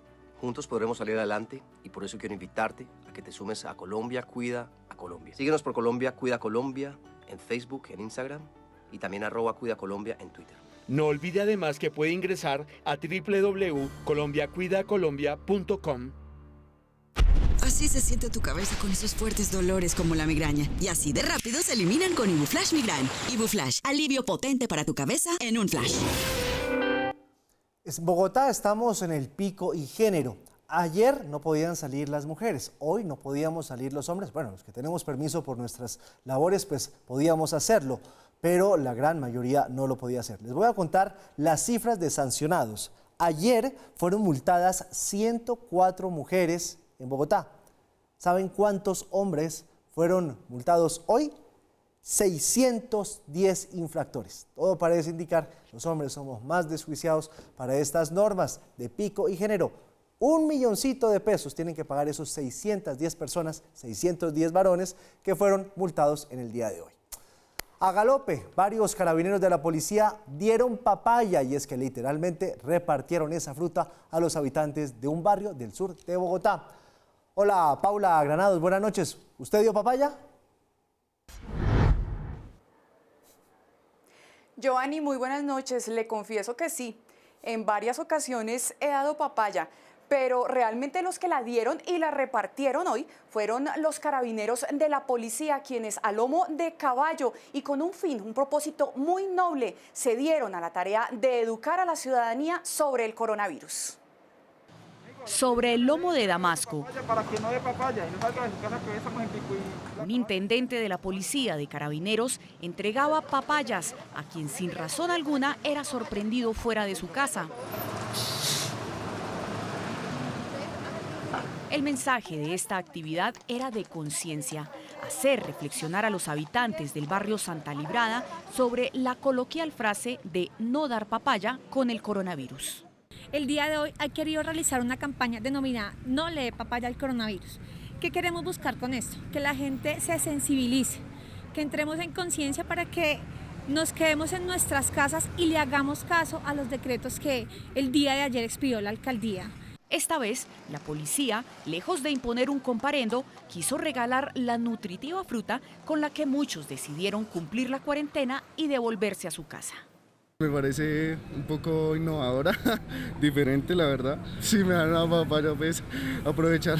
Juntos podremos salir adelante y por eso quiero invitarte a que te sumes a Colombia Cuida a Colombia. Síguenos por Colombia Cuida Colombia en Facebook, en Instagram y también @Cuida Colombia en Twitter. No olvide además que puede ingresar a www.colombiacuidacolombia.com. Así se siente tu cabeza con esos fuertes dolores como la migraña. Y así de rápido se eliminan con Ibuflash Migran. Ibuflash, alivio potente para tu cabeza en un flash. En Bogotá estamos en el pico y género. Ayer no podían salir las mujeres, hoy no podíamos salir los hombres. Bueno, los que tenemos permiso por nuestras labores, pues podíamos hacerlo, pero la gran mayoría no lo podía hacer. Les voy a contar las cifras de sancionados. Ayer fueron multadas 104 mujeres en Bogotá. ¿Saben cuántos hombres fueron multados hoy? 610 infractores. Todo parece indicar que los hombres somos más desjuiciados para estas normas de pico y género. $1 milloncito de pesos tienen que pagar esos 610 personas, 610 varones que fueron multados en el día de hoy. A galope, varios carabineros de la policía dieron papaya y es que literalmente repartieron esa fruta a los habitantes de un barrio del sur de Bogotá. Hola, Paula Granados, buenas noches. ¿Usted dio papaya? Giovanni, muy buenas noches. Le confieso que sí, en varias ocasiones he dado papaya, pero realmente los que la dieron y la repartieron hoy fueron los carabineros de la policía, quienes a lomo de caballo y con un fin, un propósito muy noble, se dieron a la tarea de educar a la ciudadanía sobre el coronavirus. Sobre el lomo de Damasco, un intendente de la policía de Carabineros entregaba papayas a quien sin razón alguna era sorprendido fuera de su casa. El mensaje de esta actividad era de conciencia, hacer reflexionar a los habitantes del barrio Santa Librada sobre la coloquial frase de no dar papaya con el coronavirus. El día de hoy he querido realizar una campaña denominada No le dé papaya al coronavirus. ¿Qué queremos buscar con esto? Que la gente se sensibilice, que entremos en conciencia para que nos quedemos en nuestras casas y le hagamos caso a los decretos que el día de ayer expidió la alcaldía. Esta vez, la policía, lejos de imponer un comparendo, quiso regalar la nutritiva fruta con la que muchos decidieron cumplir la cuarentena y devolverse a su casa. Me parece un poco innovadora, diferente la verdad. Si me dan una papaya, pues aprovechar.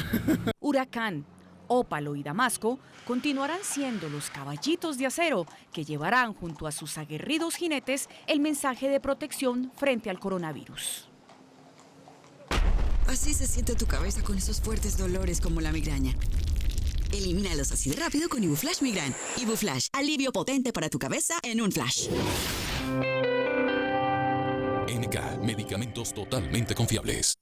Huracán, Ópalo y Damasco continuarán siendo los caballitos de acero que llevarán junto a sus aguerridos jinetes el mensaje de protección frente al coronavirus. Así se siente tu cabeza con esos fuertes dolores como la migraña. Elimínalos así de rápido con Ibuflash Migran. Ibuflash, alivio potente para tu cabeza en un flash. NK, medicamentos totalmente confiables.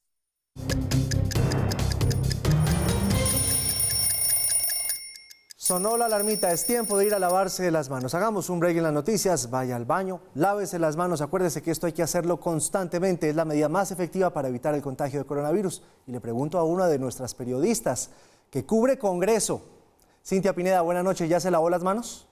Sonó la alarmita, es tiempo de ir a lavarse las manos. Hagamos un break en las noticias, vaya al baño, lávese las manos. Acuérdese que esto hay que hacerlo constantemente, es la medida más efectiva para evitar el contagio de coronavirus. Y le pregunto a una de nuestras periodistas que cubre Congreso, Cintia Pineda, buenas noches, ¿ya se lavó las manos?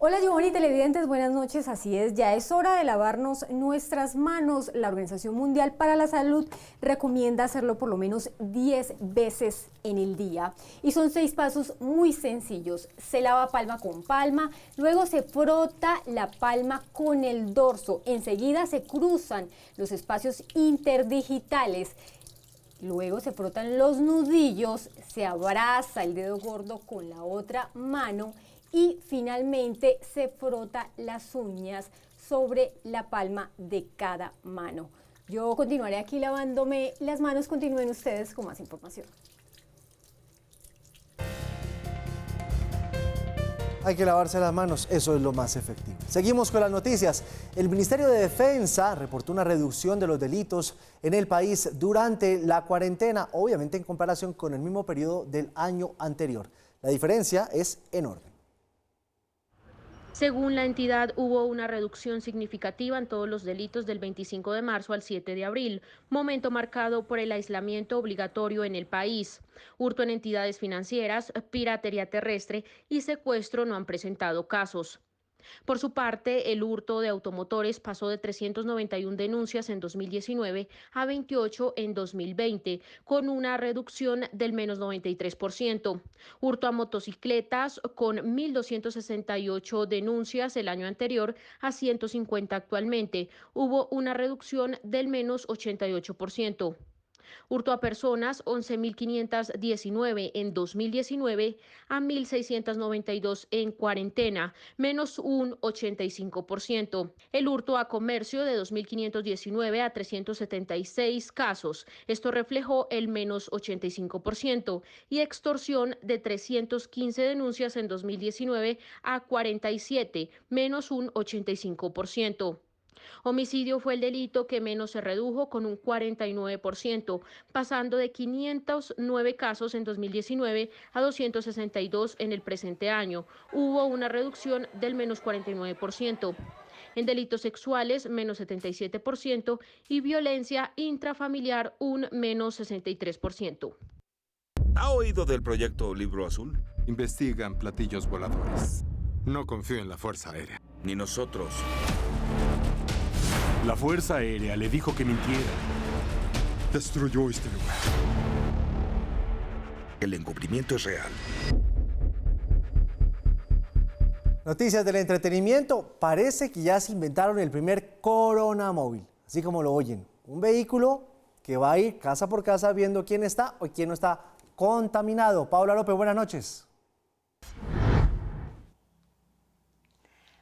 Hola Giovanni, televidentes, buenas noches. Así es, ya es hora de lavarnos nuestras manos. La Organización Mundial para la Salud recomienda hacerlo por lo menos 10 veces en el día. Y son 6 pasos muy sencillos. Se lava palma con palma, luego se frota la palma con el dorso. Enseguida se cruzan los espacios interdigitales. Luego se frotan los nudillos, se abraza el dedo gordo con la otra mano y finalmente se frota las uñas sobre la palma de cada mano. Yo continuaré aquí lavándome las manos, continúen ustedes con más información. Hay que lavarse las manos, eso es lo más efectivo. Seguimos con las noticias. El Ministerio de Defensa reportó una reducción de los delitos en el país durante la cuarentena, obviamente en comparación con el mismo periodo del año anterior. La diferencia es enorme. Según la entidad, hubo una reducción significativa en todos los delitos del 25 de marzo al 7 de abril, momento marcado por el aislamiento obligatorio en el país. Hurto en entidades financieras, piratería terrestre y secuestro no han presentado casos. Por su parte, el hurto de automotores pasó de 391 denuncias en 2019 a 28 en 2020, con una reducción del menos 93%. Hurto a motocicletas con 1.268 denuncias el año anterior a 150 actualmente. Hubo una reducción del menos 88%. Hurto a personas, 11.519 en 2019 a 1.692 en cuarentena, menos un 85%. El hurto a comercio de 2.519 a 376 casos, esto reflejó el menos 85%, y extorsión de 315 denuncias en 2019 a 47, menos un 85%. Homicidio fue el delito que menos se redujo, con un 49%, pasando de 509 casos en 2019 a 262 en el presente año. Hubo una reducción del menos 49%. En delitos sexuales, menos 77%, y violencia intrafamiliar, un menos 63%. ¿Ha oído del proyecto Libro Azul? Investigan platillos voladores. No confío en la Fuerza Aérea. Ni nosotros. La Fuerza Aérea le dijo que mintiera. Destruyó este lugar. El encubrimiento es real. Noticias del entretenimiento. Parece que ya se inventaron el primer coronamóvil, así como lo oyen. Un vehículo que va a ir casa por casa viendo quién está o quién no está contaminado. Paula López, buenas noches.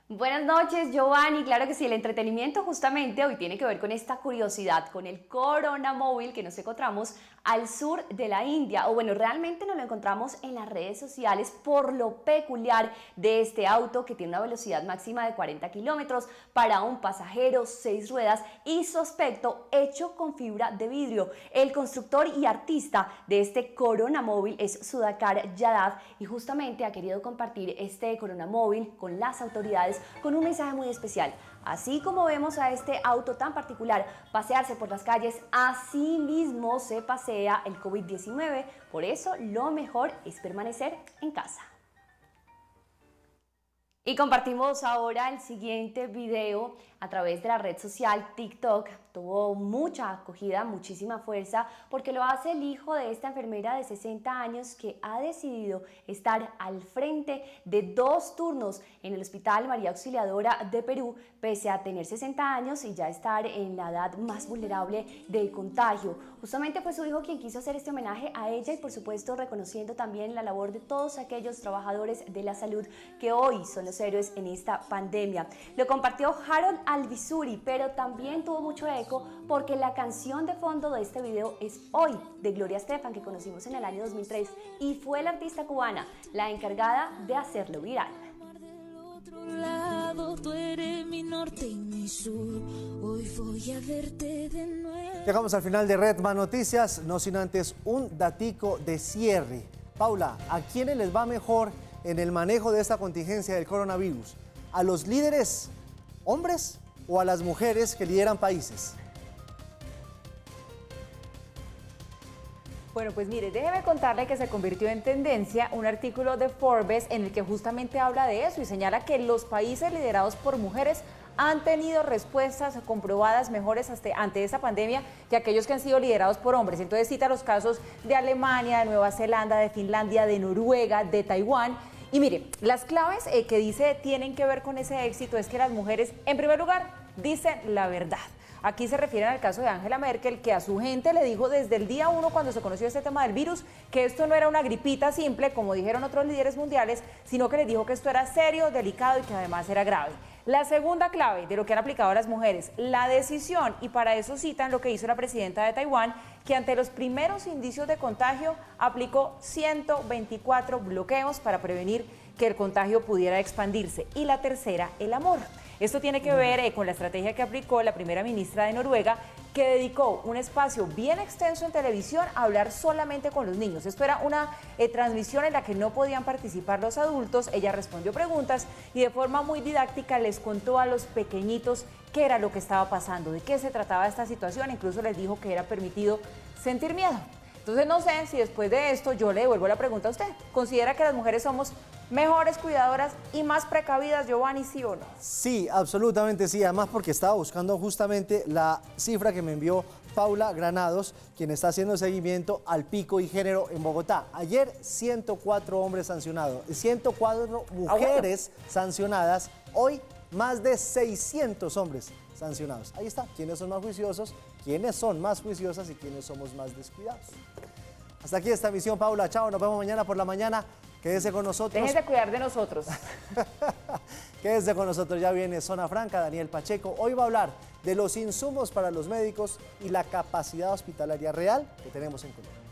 Buenas noches, Giovanni. Claro que sí, el entretenimiento justamente hoy tiene que ver con esta curiosidad, con el coronamóvil que nos encontramos al sur de la India. O bueno, realmente nos lo encontramos en las redes sociales por lo peculiar de este auto, que tiene una velocidad máxima de 40 kilómetros para un pasajero, 6 ruedas y su aspecto hecho con fibra de vidrio. El constructor y artista de este coronamóvil es Sudhakar Yadav y justamente ha querido compartir este coronamóvil con las autoridades con un mensaje muy especial. Así como vemos a este auto tan particular pasearse por las calles, así mismo se pasea el COVID-19. Por eso lo mejor es permanecer en casa. Y compartimos ahora el siguiente video a través de la red social TikTok. Tuvo mucha acogida, muchísima fuerza, porque lo hace el hijo de esta enfermera de 60 años que ha decidido estar al frente de 2 turnos en el Hospital María Auxiliadora de Perú, pese a tener 60 años y ya estar en la edad más vulnerable del contagio. Justamente fue su hijo quien quiso hacer este homenaje a ella y por supuesto reconociendo también la labor de todos aquellos trabajadores de la salud que hoy son los héroes en esta pandemia. Lo compartió Harold Alvisuri, pero también tuvo mucho eco porque la canción de fondo de este video es Hoy, de Gloria Estefan, que conocimos en el año 2003 y fue la artista cubana la encargada de hacerlo viral. Tú eres mi norte y mi sur. Hoy voy a verte de nuevo. Llegamos al final de Red Más Noticias, no sin antes un datico de cierre. Paula, ¿a quiénes les va mejor en el manejo de esta contingencia del coronavirus? ¿A los líderes hombres o a las mujeres que lideran países? Bueno, pues mire, déjeme contarle que se convirtió en tendencia un artículo de Forbes en el que justamente habla de eso y señala que los países liderados por mujeres han tenido respuestas comprobadas mejores ante esta pandemia que aquellos que han sido liderados por hombres. Entonces cita los casos de Alemania, de Nueva Zelanda, de Finlandia, de Noruega, de Taiwán. Y mire, las claves que dice tienen que ver con ese éxito es que las mujeres, en primer lugar, dicen la verdad. Aquí se refieren al caso de Angela Merkel, que a su gente le dijo desde el día 1 cuando se conoció este tema del virus, que esto no era una gripita simple, como dijeron otros líderes mundiales, sino que les dijo que esto era serio, delicado y que además era grave. La segunda clave de lo que han aplicado las mujeres, la decisión, y para eso citan lo que hizo la presidenta de Taiwán, que ante los primeros indicios de contagio aplicó 124 bloqueos para prevenir que el contagio pudiera expandirse. Y la tercera, el amor. Esto tiene que ver con la estrategia que aplicó la primera ministra de Noruega, que dedicó un espacio bien extenso en televisión a hablar solamente con los niños. Esto era una transmisión en la que no podían participar los adultos. Ella respondió preguntas y de forma muy didáctica les contó a los pequeñitos qué era lo que estaba pasando, de qué se trataba esta situación. Incluso les dijo que era permitido sentir miedo. Entonces no sé si después de esto yo le devuelvo la pregunta a usted. ¿Considera que las mujeres somos mejores cuidadoras y más precavidas, Giovanni, sí o no? Sí, absolutamente sí. Además porque estaba buscando justamente la cifra que me envió Paula Granados, quien está haciendo seguimiento al pico y género en Bogotá. Ayer 104 hombres sancionados, 104 mujeres sancionadas. Hoy más de 600 hombres sancionados. Ahí está, quiénes son más juiciosos, quiénes son más juiciosas y quiénes somos más descuidados. Hasta aquí esta emisión, Paula. Chao, nos vemos mañana por la mañana. Quédese con nosotros. Déjese cuidar de nosotros. Quédese con nosotros, ya viene Zona Franca, Daniel Pacheco. Hoy va a hablar de los insumos para los médicos y la capacidad hospitalaria real que tenemos en Colombia.